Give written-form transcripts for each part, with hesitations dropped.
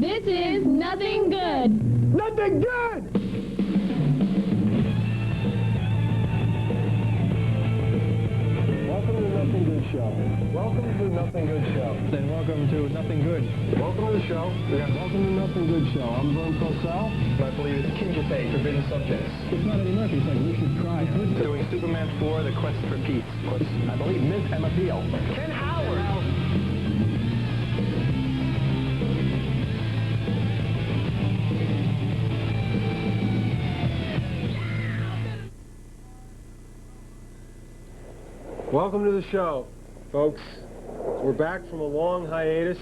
This is Nothing Good. Nothing good! Welcome to the Nothing Good Show. Welcome to the Nothing Good Show. Then welcome to Nothing Good. Welcome to the show. Welcome to the Nothing Good Show. I'm Vern. I believe it's Kinjite, Forbidden Subjects. It's not Eddie Murphy. It's like we should try. Doing Superman 4, The Quest for Peace. I believe Ms. Emma Peel. Ken Howard. Welcome to the show, folks. We're back from a long hiatus.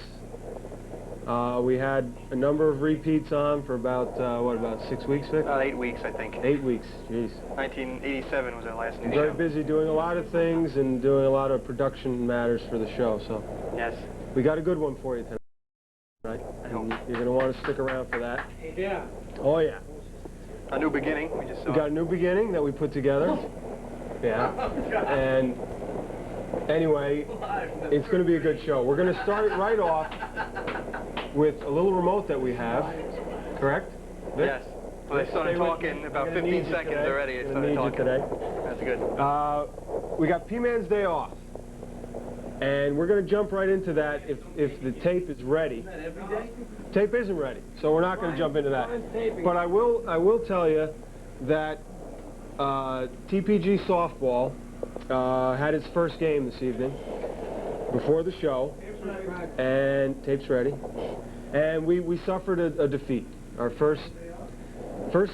We had a number of repeats on for about, about 6 weeks, Vic? About 8 weeks, I think. 8 weeks, jeez. 1987 was our last new Very show. busy doing a lot of things and doing a lot of production matters for the show, so. Yes. We got a good one for you tonight, right? I hope. You're going to want to stick around for that. Yeah. Oh, yeah. A new beginning, we just saw. We got a new beginning that we put together. Yeah. And anyway, it's going to be a good show. We're going to start it right off with a little remote that we have, correct? Vic? Yes. Well, I started talking about 15 seconds already. I started talking. Today. That's good. We got P-Man's Day Off. And we're going to jump right into that if the tape is ready. Tape isn't ready, so we're not going to jump into that. But I will tell you that TPG softball had its first game this evening before the show, and tape's ready. And we suffered a defeat. Our first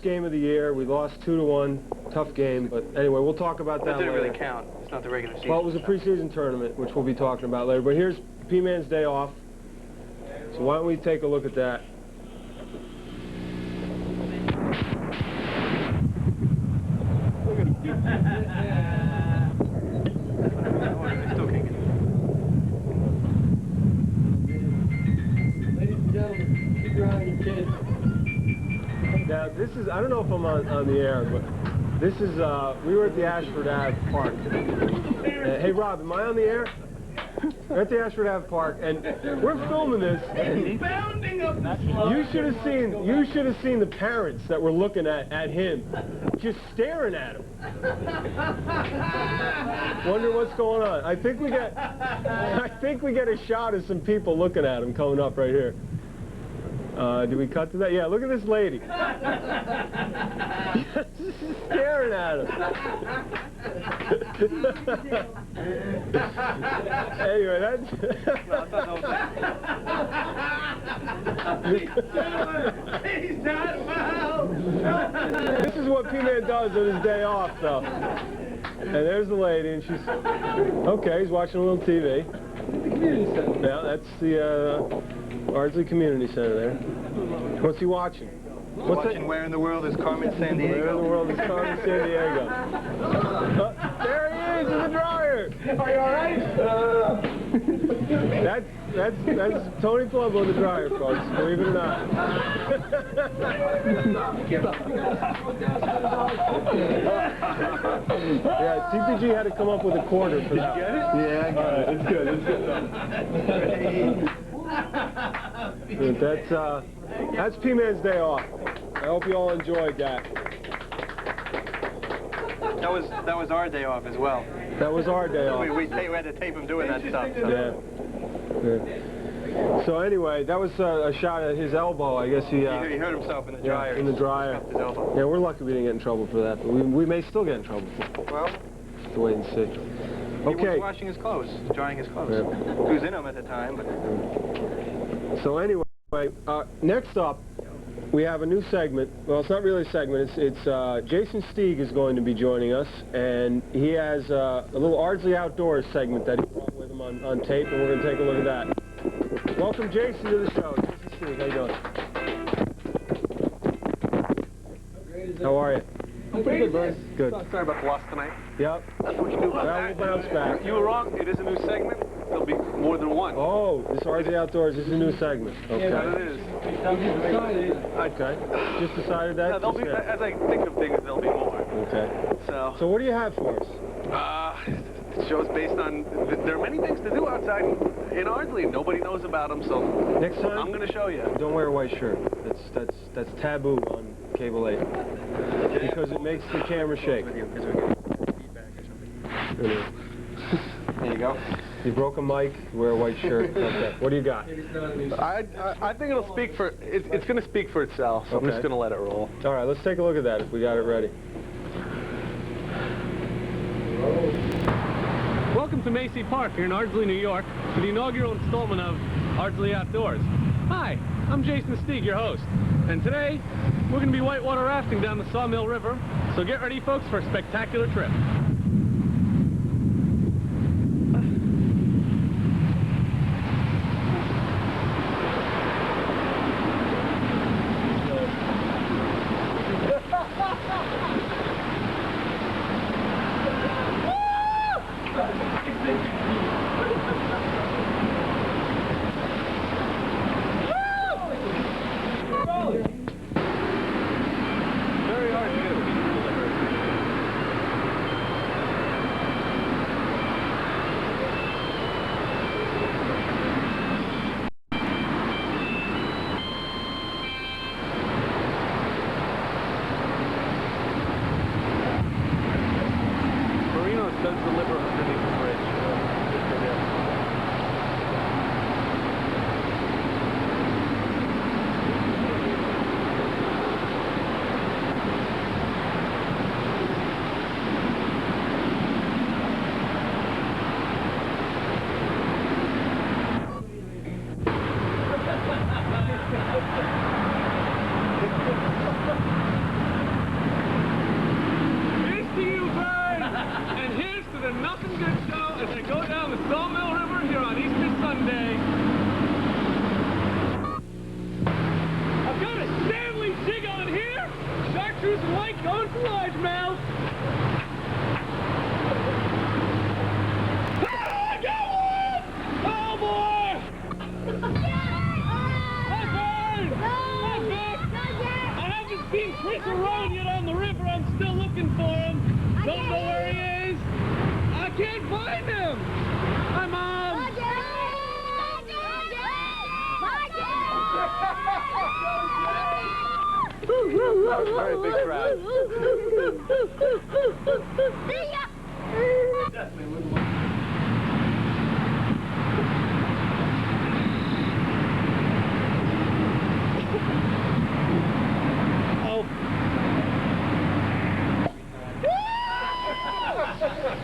game of the year. We lost 2-1. Tough game, but anyway, we'll talk about that later. It didn't really count. It's not the regular season. Well, it was a preseason tournament, which we'll be talking about later. But here's P-Man's Day Off. So why don't we take a look at that? Still kicking. Ladies and gentlemen, keep your eye on your kids. Now, this is, I don't know if I'm on the air, but this is, we were at the Ashford Ave Park. Hey, Rob, am I on the air? We're at the Ashford Ave Park, and we're filming this. And you should have seen the parents that were looking at him, just staring at him. Wonder what's going on. I think we get a shot of some people looking at him coming up right here. Do we cut to that? Yeah, look at this lady. Just staring at him. Anyway, that's... This is what P-Man does on his day off, though. And there's the lady, and she's... Okay, he's watching a little TV. Yeah, that's the... Ardsley Community Center there. What's he watching? Watching Where in the World is Carmen Sandiego? Where in the world is Carmen Sandiego? There he is in the dryer! Are you alright? That's Tony Palumbo in the dryer, folks, believe it or not. Yeah, TPG had to come up with a quarter for that. Did you get it? Yeah, I got it. It's good, it's good. That's P-Man's Day Off. I hope you all enjoyed that. That was our day off as well. That was our day off. We had to tape him doing that stuff. So. Yeah. So anyway, that was a shot at his elbow. I guess he hurt himself in the dryer. Yeah, in the dryer. His elbow. Yeah, we're lucky we didn't get in trouble for that, but we may still get in trouble for it. Well, have to wait and see. He Okay. was washing his clothes, drying his clothes. Yeah. He was in them at the time, but... So anyway, next up, we have a new segment. Well, it's not really a segment. It's Jason Steig is going to be joining us, and he has a little Ardsley Outdoors segment that he brought with him on tape, and we're going to take a look at that. Welcome, Jason, to the show. Jason Steig, how you doing? How are you? I'm pretty good, Vern. Good. Sorry about the loss tonight. Yep. That's what you do about Well, we'll bounce back. You were wrong. It is a new segment. There'll be more than one. Oh, this Ardsley Outdoors is a new segment. Okay. Yeah, it is. Okay. Just decided that? No, there'll be, as I think of things, there'll be more. Okay. So So what do you have for us? The show's based on, there are many things to do outside in Ardsley. Nobody knows about them, so Next time, I'm going to show you. don't wear a white shirt. That's taboo on Cable 8. Because it makes the camera shake. There you go. You broke a mic, you wear a white shirt. Okay. What do you got? I think it'll speak for, it's going to speak for itself, so I'm just going to let it roll. All right, let's take a look at that if we got it ready. Welcome to Macy Park here in Ardsley, New York, for the inaugural installment of Ardsley Outdoors. Hi, I'm Jason Steig, your host, and today we're going to be whitewater rafting down the Sawmill River, so get ready, folks, for a spectacular trip. Does deliver underneath the bridge. Here's to you, Vern! And here's to the Nothing Good Show as I go down the Sawmill River here on Easter Sunday. I've got a Stanley jig on here! Chartreuse and white going for largemouth! Ah, I got one! Oh, boy! Hi, Vern! Hi, Vic! I haven't seen Chris around yet on the river. I'm still looking for him. Don't know where he is. I can't find him. Hi, Mom. Very big crowd.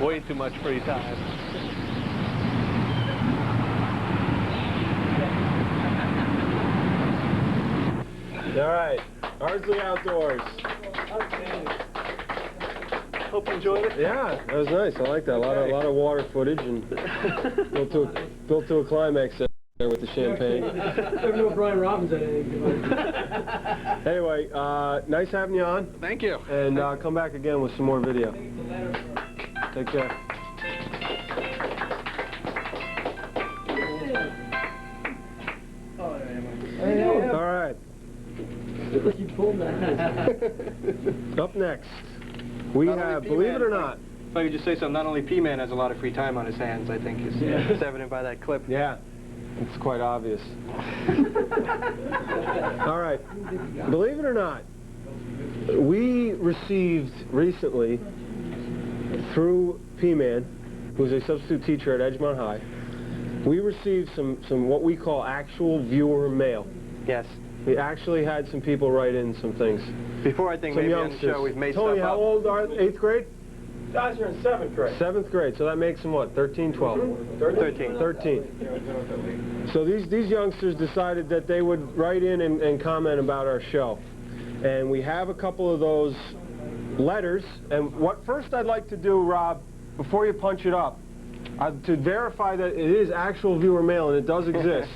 Way too much free time. All right, Ardsley Outdoors. Hope you enjoyed it. Yeah, that was nice. I like that. A lot of water footage and built to a climax there with the champagne. I don't know if Brian Robbins had anything. Anyway, nice having you on. Thank you. And come back again with some more video. Take care. All right. Look, you pulled that. Up next, we have, believe it or not. If I could just say something, not only P-Man has a lot of free time on his hands, I think it's evident by that clip. Yeah, it's quite obvious. All right, believe it or not, we received recently, through P-Man, who's a substitute teacher at Edgemont High, we received some what we call actual viewer mail. Yes. We actually had some people write in some things. Before I think Some maybe on youngsters. the show we've made Tony, stuff how up. old are they? 8th grade? Guys are in 7th grade. 7th grade, so that makes them what, 13, 12? 13. 13. So these youngsters decided that they would write in and comment about our show. And we have a couple of those letters. And what first I'd like to do, Rob, before you punch it up, to verify that it is actual viewer mail and it does exist,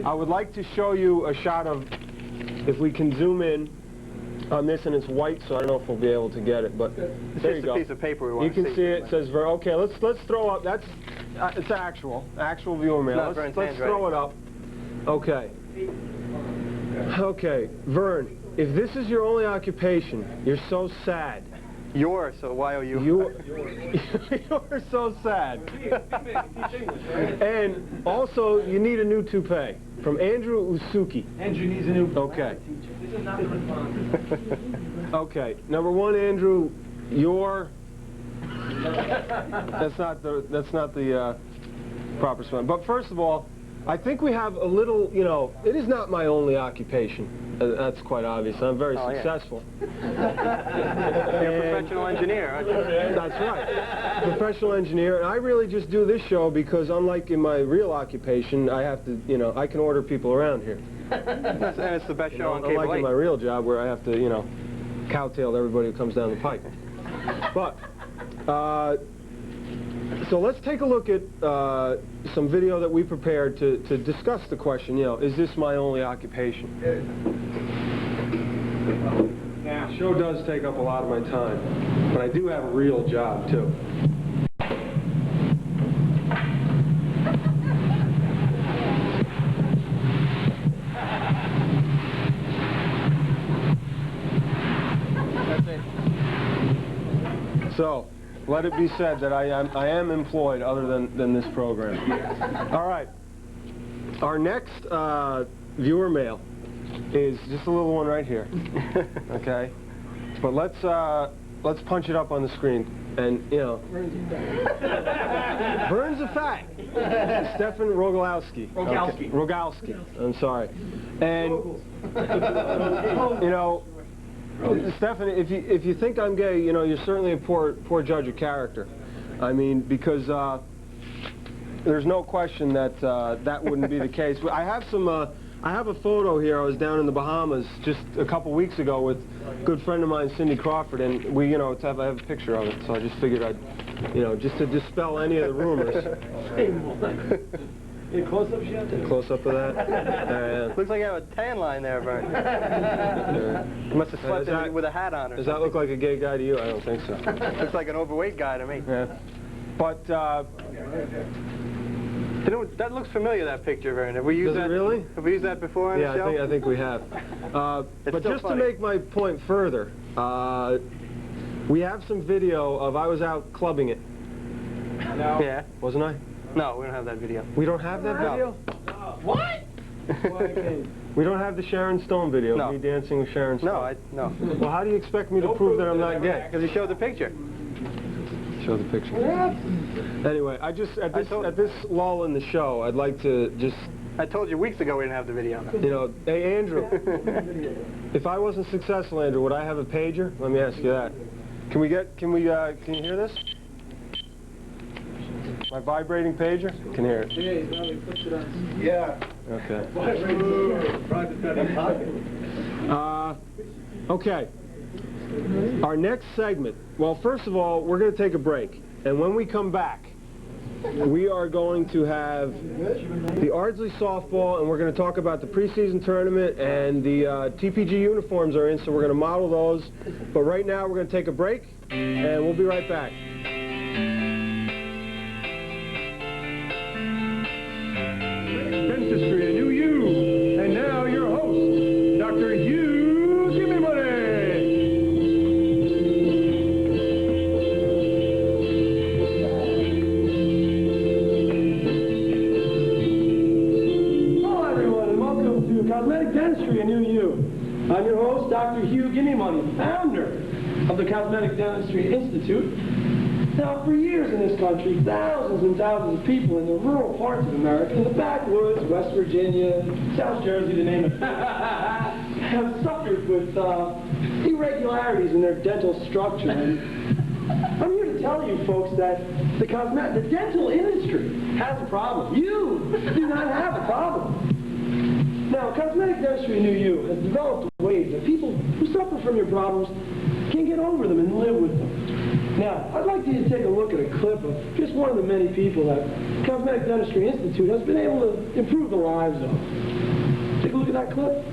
I would like to show you a shot of, if we can zoom in on this, and it's white, so I don't know if we'll be able to get it, but there you go. It's just a piece of paper we want You to can see it says Vern. Okay, let's throw up. That's it's actual viewer mail. Not Let's Vern's throw it up. Okay. Okay, Vern. If this is your only occupation, you're so sad. You're, so Y-O-U. You're so sad. And also, you need a new toupee from Andrew Usuki. Andrew needs a new. Okay. This is not the response. Okay. Number one, Andrew, you're. That's not the proper spelling. But first of all, I think we have a little, you know, it is not my only occupation. That's quite obvious. I'm very successful. You're a professional engineer, aren't you? That's right. Professional engineer. And I really just do this show because unlike in my real occupation, I have to, you know, I can order people around here. And it's the best show on cable. Unlike in my real job where I have to, you know, cowtail everybody who comes down the pike. But, so let's take a look at some video that we prepared to discuss the question, you know, is this my only occupation? The show does take up a lot of my time, but I do have a real job, too. So, let it be said that I am employed other than this program. All right. Our next viewer mail is just a little one right here. Okay? But let's punch it up on the screen. And, you know, Vern's a fact. Stefan Rogalowski. Rogalski. Okay. Rogalski. I'm sorry. And, you know, Stefan, if you think I'm gay, you know, you're certainly a poor judge of character. I mean, because there's no question that that wouldn't be the case. I have some. I have a photo here. I was down in the Bahamas just a couple weeks ago with a good friend of mine, Cindy Crawford, and we, you know, I have a picture of it. So I just figured I'd, you know, just to dispel any of the rumors. Any close-ups yet? Close up of that. Yeah. Looks like you have a tan line there, Vern. You must have slept in it with a hat on or Does that look like a gay guy to you? I don't think so. Looks like an overweight guy to me. Yeah. But, you know, that looks familiar, that picture, Vern. Have we used does that? It really? Have we used that before on the show? I think we have. But just to make my point further, we have some video of I was out clubbing it. No. Yeah. Wasn't I? No, we don't have that video. We don't have that video? What? We don't have the Sharon Stone video No. of me dancing with Sharon Stone? No. Well, how do you expect me to prove that I'm not gay? Because you showed the picture. Show the picture. Anyway, I just, at this lull in the show, I'd like to just... I told you weeks ago we didn't have the video. You know, hey, Andrew, if I wasn't successful, Andrew, would I have a pager? Let me ask you that. Can you hear this? My vibrating pager? Can hear it. Yeah, he probably puts it on. Yeah. Okay. Okay. Our next segment, well, first of all, we're going to take a break. And when we come back, we are going to have the Ardsley softball, and we're going to talk about the preseason tournament, and the TPG uniforms are in, so we're going to model those. But right now, we're going to take a break, and we'll be right back. Dentistry, a new you. And now your host, Dr. Hugh Give Me Money. Hello, everyone, and welcome to Cosmetic Dentistry, a new you. I'm your host, Dr. Hugh Give Me Money, founder of the Cosmetic Dentistry Institute. Now, for years in this country, thousands and thousands of people in the rural parts of America, in the backwoods, West Virginia, South Jersey, to name it, have suffered with irregularities in their dental structure. And I'm here to tell you folks that the dental industry has a problem. You do not have a problem. Now, Cosmetic Dentistry New You has developed ways that people who suffer from your problems can get over them and live with them. Now, I'd like you to take a look at a clip of just one of the many people that Cosmetic Dentistry Institute has been able to improve the lives of. Take a look at that clip.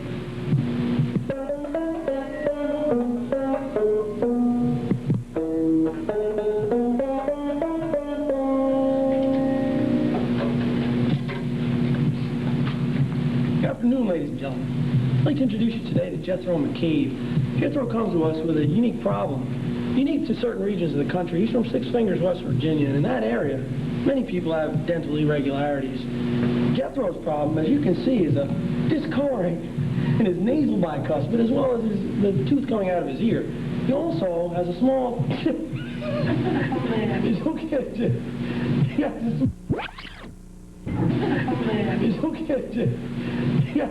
Good afternoon, ladies and gentlemen. I'd like to introduce you today to Jethro McCabe. Jethro comes to us with a unique problem. unique to certain regions of the country. He's from Six Fingers, West Virginia, and in that area, many people have dental irregularities. Jethro's problem, as you can see, is a discoloring in his nasal bicuspid as well as the tooth coming out of his ear. He also has a small chip. He's okay. He has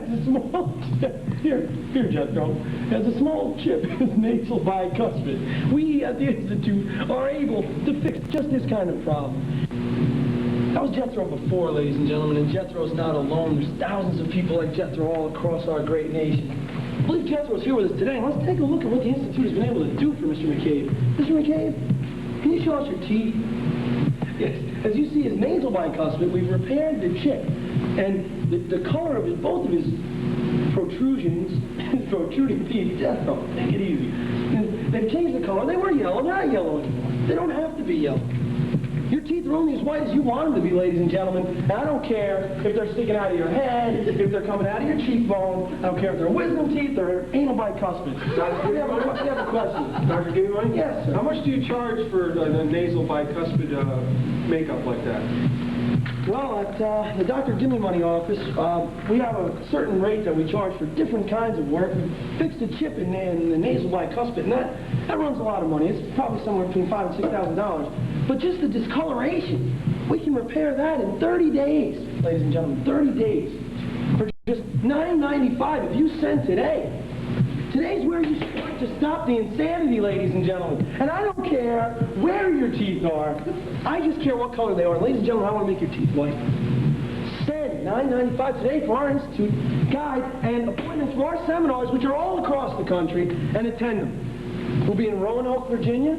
a small chip. Here, Jethro. He has a small chip in his nasal bicuspid. We at the Institute are able to fix just this kind of problem. That was Jethro before, ladies and gentlemen, and Jethro's not alone. There's thousands of people like Jethro all across our great nation. I believe Jethro's here with us today, and let's take a look at what the Institute has been able to do for Mr. McCabe. Mr. McCabe, can you show us your teeth? Yes, as you see his nasal bicuspid, we've repaired the chip, and the color of both of his protrusions, his protruding teeth, Jethro, take it easy. They've changed the color. They were yellow, they're not yellow anymore. They don't have to be yellow. Your teeth are only as white as you want them to be, ladies and gentlemen. And I don't care if they're sticking out of your head, if they're coming out of your cheekbone. I don't care if they're wisdom teeth or anal bicuspid. We have a question. Dr. Gimme? Yes, sir. How much do you charge for the nasal bicuspid makeup like that? Well, at the Dr. Gimme Money office, we have a certain rate that we charge for different kinds of work. We fixed a chip in the nasal bicuspid, and that runs a lot of money. It's probably somewhere between $5,000 and $6,000. But just the discoloration, we can repair that in 30 days, ladies and gentlemen, 30 days. For just $9.95 if you send today. Today's where you start to stop the insanity, ladies and gentlemen. And I don't care where your teeth are. I just care what color they are. Ladies and gentlemen, I want to make your teeth white. Send $9.95 today for our Institute guide and appointments for our seminars, which are all across the country, and attend them. We'll be in Roanoke, Virginia.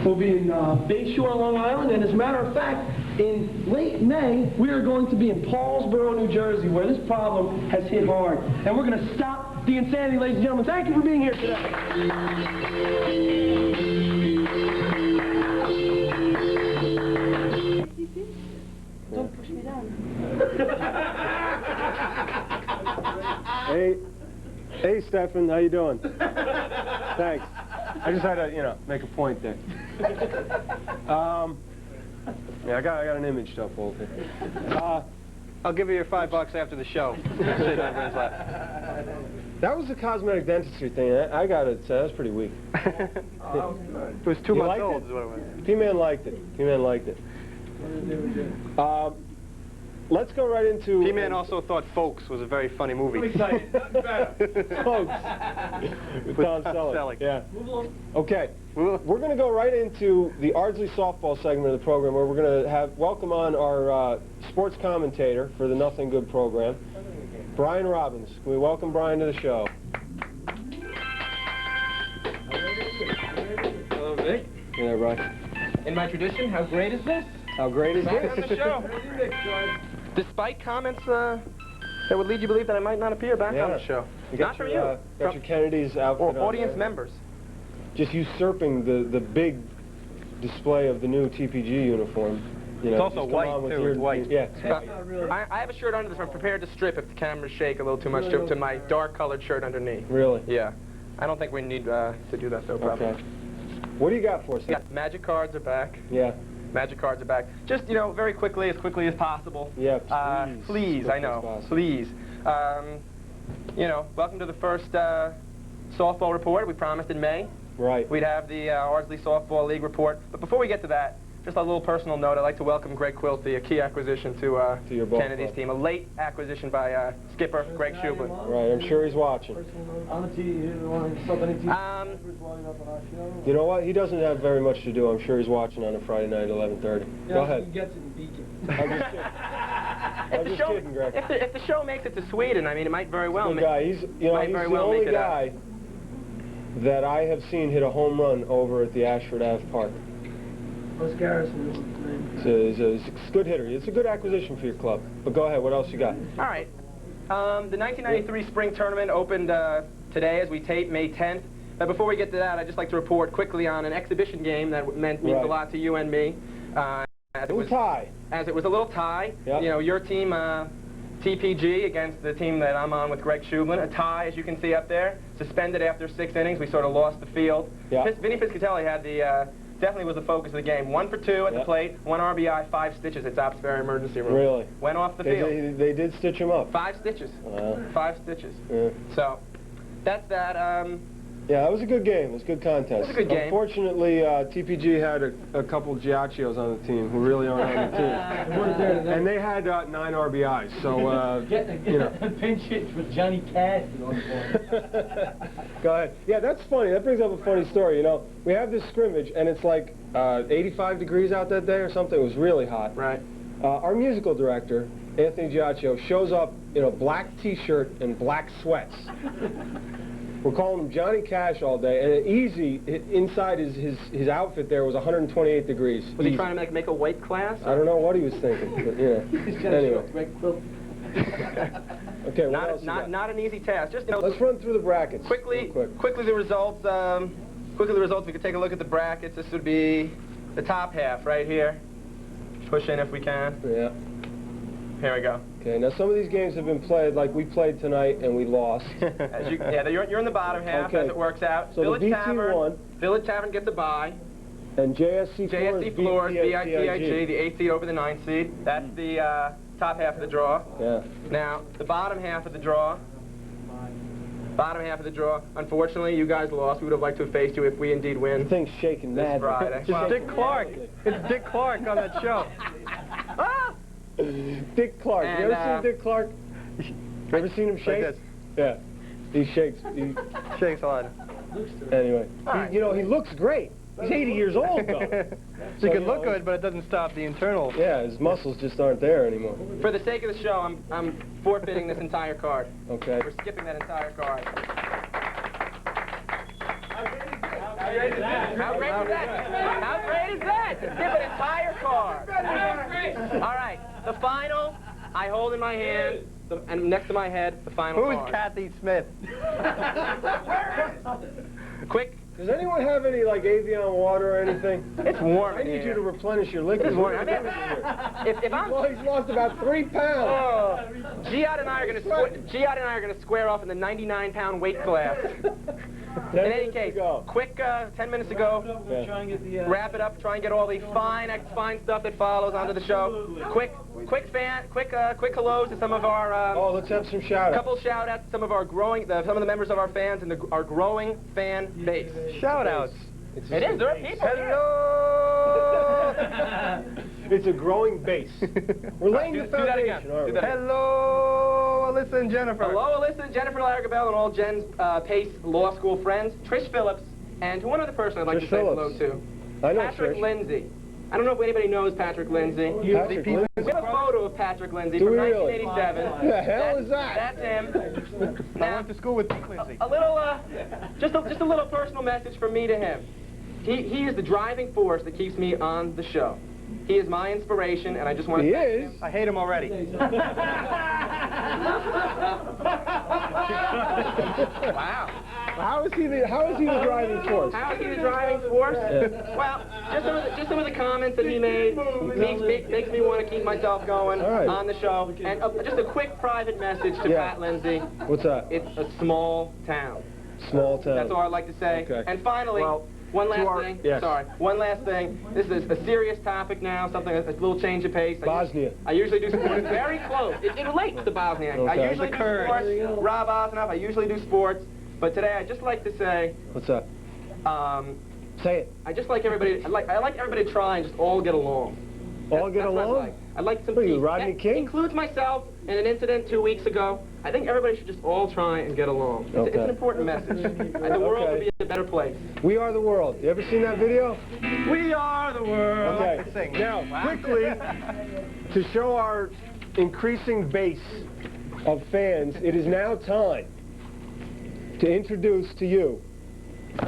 We'll be in Bayshore, Long Island, and as a matter of fact, in late May, we are going to be in Paulsboro, New Jersey, where this problem has hit hard. And we're going to stop the insanity, ladies and gentlemen. Thank you for being here today. Don't push me down. Hey, Stefan, how you doing? Thanks. I just had to, make a point there. Yeah, I got an image to uphold here. I'll give you your $5 after the show. Sit on Vern's lap. That was the cosmetic dentistry thing. I got it. That was pretty weak. It was 2 months old, is what it was. P-Man liked it. P-Man liked it. Let's go right into... P-Man also thought Folks was a very funny movie. Folks. With Tom Selleck. Yeah. Okay. We're going to go right into the Ardsley softball segment of the program, where we're going to welcome on our sports commentator for the Nothing Good program, Brian Robbins. Can we welcome Brian to the show? Hello, Vic. Hey there, Brian. In my tradition, how great is this? How great is Back this? on the show. Despite comments that would lead you to believe that I might not appear back on the show. Not from you. Got your Kennedy's outfit Or audience members. Just usurping the big display of the new TPG uniform. It's also white, too. It's white. Yeah. I have a shirt under this. I'm prepared to strip if the cameras shake a little too much to my dark-colored shirt underneath. Really? Yeah. I don't think we need to do that, though, probably. Okay. What do you got for us? Yeah, magic cards are back. Yeah. Magic cards are back. Just, very quickly as possible. Yeah, please, I know. Please. Welcome to the first softball report. We promised in May. Right. We'd have the Ardsley Softball League report. But before we get to that, just a little personal note, I'd like to welcome Greg Quilty, a key acquisition to your ball Kennedy's team. A late acquisition by skipper Greg Shublin. Right, I'm sure he's watching. You know what? He doesn't have very much to do. I'm sure he's watching on a Friday night at 11:30. Go ahead. He gets it in Beacon. I'm just kidding. I'm just kidding, Greg. If the show makes it to Sweden, I mean, it might very well make it. He's the only guy that I have seen hit a home run over at the Ashford Ave Park. What's Garrison? He's a good hitter. It's a good acquisition for your club. But go ahead. What else you got? All right. The 1993 spring tournament opened today as we tape, May 10th. Before we get to that, I'd just like to report quickly on an exhibition game that means a lot to you and me. As it was a little tie. Yep. Your team TPG against the team that I'm on with Greg Shublin. A tie, as you can see up there. Suspended after 6 innings. We sort of lost the field. Yeah. Vinny Piscatelli had the, definitely was the focus of the game. 1 for 2 at the plate, 1 RBI, 5 stitches at Dobbs Ferry Emergency Room. Really? Went off the field. They did stitch him up. 5 stitches. Wow. 5 stitches. Yeah. So, that's that. Yeah, it was a good game. It was a good contest. It was a good game. Unfortunately, TPG had a couple Giacchios on the team who really aren't on the team. And they had 9 RBIs, so, you know. Pinch hit for Johnny Cash. Go ahead. Yeah, that's funny. That brings up a funny story. You know, we have this scrimmage, and it's like 85 degrees out that day or something. It was really hot. Right. Our musical director, Anthony Giacchio, shows up in a black T-shirt and black sweats. We're calling him Johnny Cash all day, and easy inside his outfit there was 128 degrees. Was he trying to make a weight class? I don't know what he was thinking, but yeah. Anyway. Okay, what else you got? Not an easy task. Just, you know, Let's run through the brackets. quickly the results. We could take a look at the brackets. This would be the top half right here. Push in if we can. Yeah. Here we go. Okay, now some of these games have been played, like we played tonight and we lost. You're in the bottom half as it works out. So Village the BT Tavern, won. Village Tavern gets a bye. And JSC Floors, BITIG, the 8th seed over the 9th seed. That's the top half of the draw. Yeah. Now, the bottom half of the draw. Unfortunately, you guys lost. We would have liked to have faced you if we indeed win. The thing's shaking This mad. Friday. It's Dick Clark. It's Dick Clark on that show. Dick Clark. And, you ever seen Dick Clark? You ever seen him shake? Like this. Yeah. He shakes. He Shakes a lot. Anyway, right. you know, he looks great. He's 80 years old, though. He So, can you look know, good, but it doesn't stop the internal. Yeah, his muscles just aren't there anymore. For the sake of the show, I'm forfeiting this entire card. Okay. We're skipping that entire card. How great is that? How great is that? To skip an entire card. All right, the final, I hold in my hand, and next to my head, the final Who's card. Kathy Smith? Quick. Does anyone have any, like, Avion water or anything? It's warm I in need here. you to replenish your liquid. It's warm. I mean, if I'm... Well, he's lost about 3 pounds. Giad and I are going to square off in the 99-pound weight class. In any case, quick 10 minutes ago, wrap it up, try and get all the fine stuff that follows onto the show. Quick hellos to some of our... Oh, let's have some shout-outs. Couple shout-outs to some of our some of the members of our fans and our growing fan base. Shout-outs. It is. There are people here. Hello! It's a growing base. We're laying the Do that again. foundation, aren't we? Hello, Alyssa and Jennifer. Hello, Alyssa and Jennifer Larrabelle and all Jen's Pace Law School friends. Trish Phillips, and to one other person I'd like to say hello to. I know Patrick Trish. now, I don't know if anybody knows Patrick Lindsay. Patrick Lindsay? We have a photo of Patrick Lindsay Do from we really? 1987. Who the hell is that? That's him. I Now, went to school with Dick Lindsay. a little, just a little personal message from me to him. He is the driving force that keeps me on the show. He is my inspiration, and I just want to thank him. I hate him already. Wow. How is he the driving force? How is he the driving force? Well, just some of the comments that he made makes me want to keep myself going on the show. And just a quick private message to Pat Lindsay. What's that? It's a small town. Small town. That's all I'd like to say. Okay. And finally, one last thing. Yes. Sorry. One last thing. This is a serious topic now, something, a little change of pace. Bosnia. I usually do sports very close. It relates to Bosnia. Okay. I usually do sports. Rob Osnoff, I usually do sports. But today I'd just like to say, What's that? Say it. I just like everybody, I like everybody to try and just all get along. All get That's what along? I'd like some What are you, peace. Rodney That King? includes myself in an incident 2 weeks ago. I think everybody should just all try and get along. It's an important message. And the world would be a better place. We are the world. You ever seen that video? We are the world. Okay. Now, quickly, to show our increasing base of fans, it is now time to introduce to you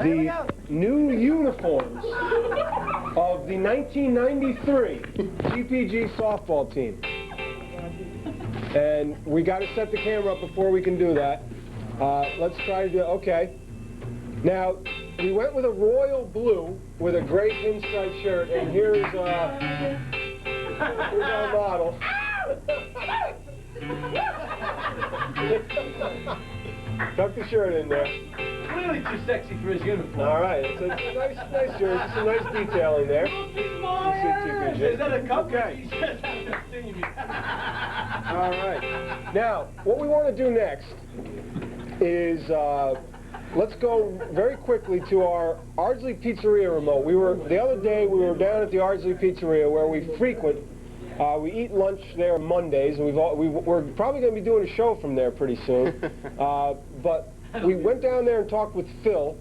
the new uniforms of the 1993 TPG softball team. And we got to set the camera up before we can do that. Let's try to do, okay. Now, we went with a royal blue with a gray pinstripe shirt, and here's our model. Tuck the shirt in there. Clearly too sexy for his uniform. All right, it's a nice jersey, some nice detailing there. Is that a cup? Okay. All right. Now, what we want to do next is let's go very quickly to our Ardsley Pizzeria remote. The other day we were down at the Ardsley Pizzeria where we frequent. We eat lunch there Mondays, and we're probably going to be doing a show from there pretty soon. But we went down there and talked with Phil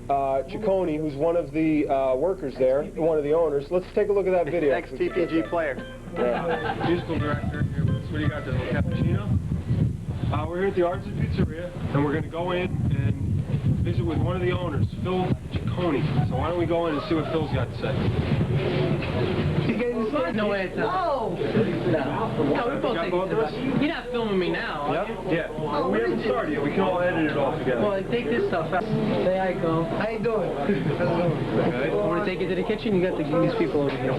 Ciccone, who's one of the workers there, one of the owners. Let's take a look at that video. Ex-TPG player. Yeah. Musical director here with us. What do you got there? A little cappuccino? We're here at the Ardsley Pizzeria, and we're going to go in and visit with one of the owners, Phil Ciccone. So why don't we go in and see what Phil's got to say? No way it's not. Whoa! No, we both take it. You're not filming me now, are you? Yeah. Well, we haven't started yet. We can all edit it all together. Well, take this stuff out. Say hi, Cole. How you doing? Okay. I want to take you to the kitchen. You got these people over here.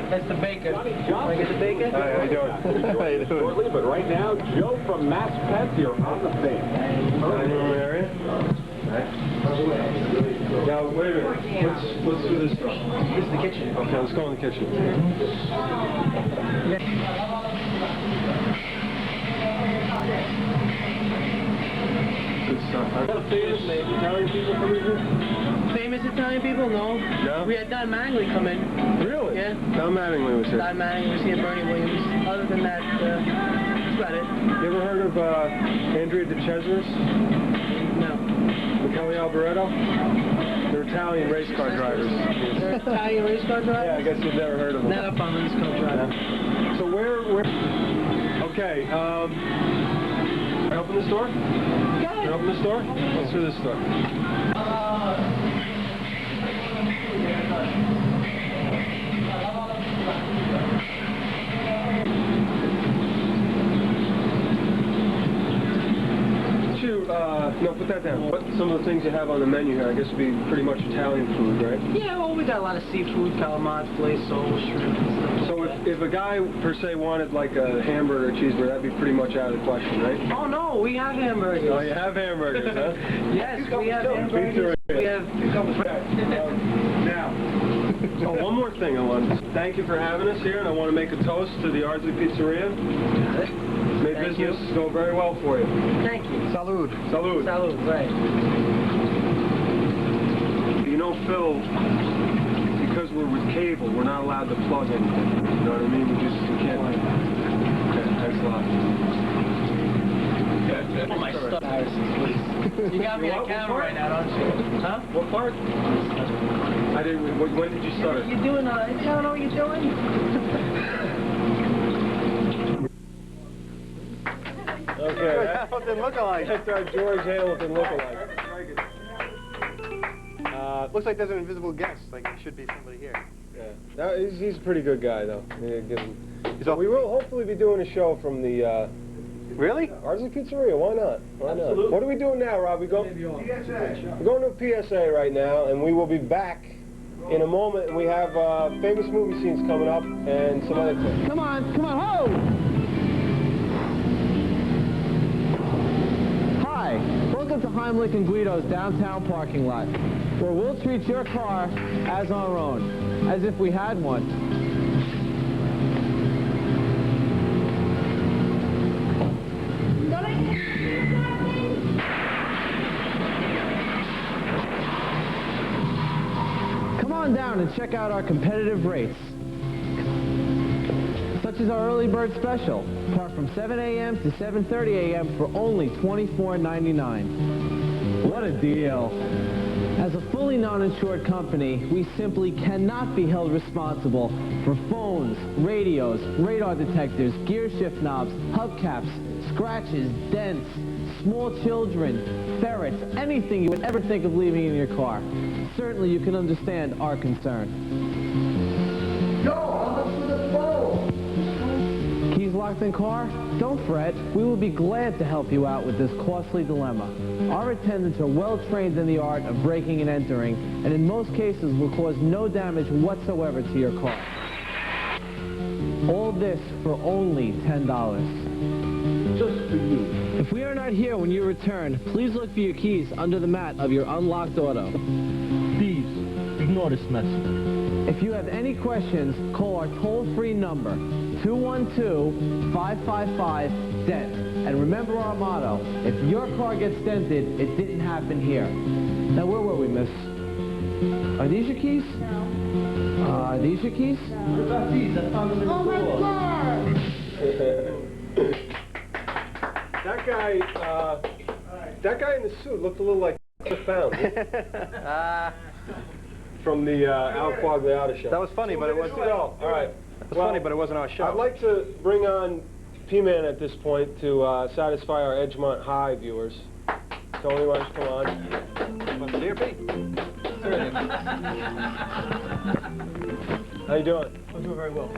That's the baker. Want to get the baker? Hi, how you doing? How you doing? Shortly, but right now, Joe from Mass Pets, you're on the thing. Dining room area. Right. Now, wait a minute. Let's do this stuff. This is the kitchen. Okay, let's go in the kitchen. Good stuff, huh? Famous Italian people coming here? Famous Italian people? No. No? We had Don Mattingly come in. Really? Yeah. Don Mattingly was here. Don Mattingly was here, Bernie Williams. Other than that, that's about it. You ever heard of Andrea DeCesar's? No. Michele Alboreto? They're Italian race car drivers. They're Italian race car drivers? Yeah, I guess you've never heard of them. Not up on race car drivers. Yeah. So where? Okay. Can I open this door? Can I open this door? Let's do this door. No, put that down. What some of the things you have on the menu here, I guess, would be pretty much Italian food, right? Yeah, well, we got a lot of seafood, calamari, filet, sole, shrimp, and stuff. So if a guy, per se, wanted like a hamburger or cheeseburger, that'd be pretty much out of the question, right? Oh, no, we have hamburgers. Oh, you have hamburgers, huh? Yes, we have hamburgers. We have... Now, so one more thing I want to thank you for having us here, and I want to make a toast to the Ardsley Pizzeria. Made business go very well for you. Thank you. Salud. Salud. Salud, right. You know, Phil, because we're with cable, we're not allowed to plug anything. You know what I mean? We can't. Okay, thanks a lot. Oh, my stuff. You got me on camera right now, don't you? Huh? What part? I didn't. When did you start? You doing? You don't know what you're doing? Okay. Hamilton look-alike. That's our George Hamilton look-alike. Looks like there's an invisible guest. Like there should be somebody here. Yeah. He's a pretty good guy, though. So we will hopefully be doing a show from the. Really? Ardsley Pizzeria. Why not? Why not? Absolutely. What are we doing now, Rob? We're going to a PSA right now, and we will be back in a moment. We have famous movie scenes coming up and some other things. Come on, ho! Hi, welcome to Heimlich and Guido's downtown parking lot, where we'll treat your car as our own, as if we had one. Come on down and check out our competitive rates, such as our early bird special. Park from 7 a.m. to 7:30 a.m. for only $24.99. What a deal. As a fully non-insured company, we simply cannot be held responsible for phones, radios, radar detectors, gear shift knobs, hubcaps, scratches, dents, small children, ferrets, anything you would ever think of leaving in your car. Certainly you can understand our concern. Keys locked in car? Don't fret. We will be glad to help you out with this costly dilemma. Our attendants are well trained in the art of breaking and entering, and in most cases will cause no damage whatsoever to your car. All this for only $10. Just for you. If we are not here when you return, please look for your keys under the mat of your unlocked auto. Please, ignore this message. If you have any questions, call our toll-free number, 212-555-DENT. And remember our motto, if your car gets dented, it didn't happen here. Now, where were we, miss? Are these your keys? No. Are these your keys? What about these? I found them in the Oh my God! That guy in the suit looked a little like found from the Outquag Leota show. That was funny, but it wasn't. All right. It was funny, but it wasn't our show. I'd like to bring on P-Man at this point to satisfy our Edgemont High viewers. Tony, why don't you come on? Want to see her, Pete? How you doing? I'm doing very well.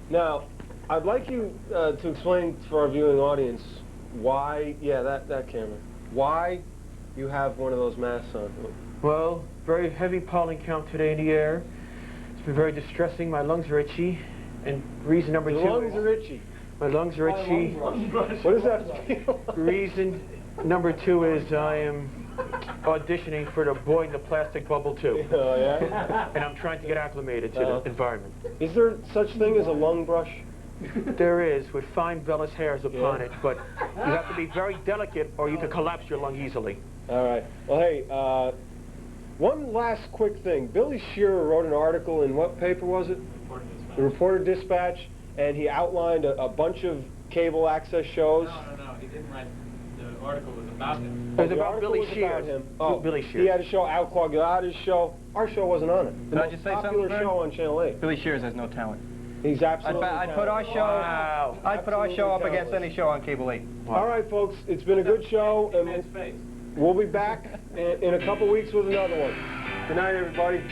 Now, I'd like you to explain for our viewing audience why, that camera, why you have one of those masks on. Well, very heavy pollen count today in the air. It's been very distressing. My lungs are itchy. And reason number two... Your lungs are itchy. My lungs are itchy. What does that feel like? Reason number two is I am auditioning for the Boy in the Plastic Bubble 2. Oh, yeah? And I'm trying to get acclimated to the environment. Is there such thing as a lung brush? There is, with fine vellus hairs upon it, but you have to be very delicate or you can collapse your lung easily. All right. Well, hey, one last quick thing. Billy Shearer wrote an article in what paper was it? The Reporter-Dispatch, and he outlined a bunch of cable access shows. No. He didn't write. The article was about him. It was about Billy Shearer. Oh, Billy Shearer. He had a show, Outquag Leota's show. Our show wasn't on it. The Did I most just say something, popular Vern? show on Channel 8. Billy Shears has no talent. He's absolutely I'd put our show. Wow. I'd put our show up Absolutely against any show on Cable 8. Wow. All right, folks. It's been a good show, and we'll be back in a couple weeks with another one. Good night, everybody.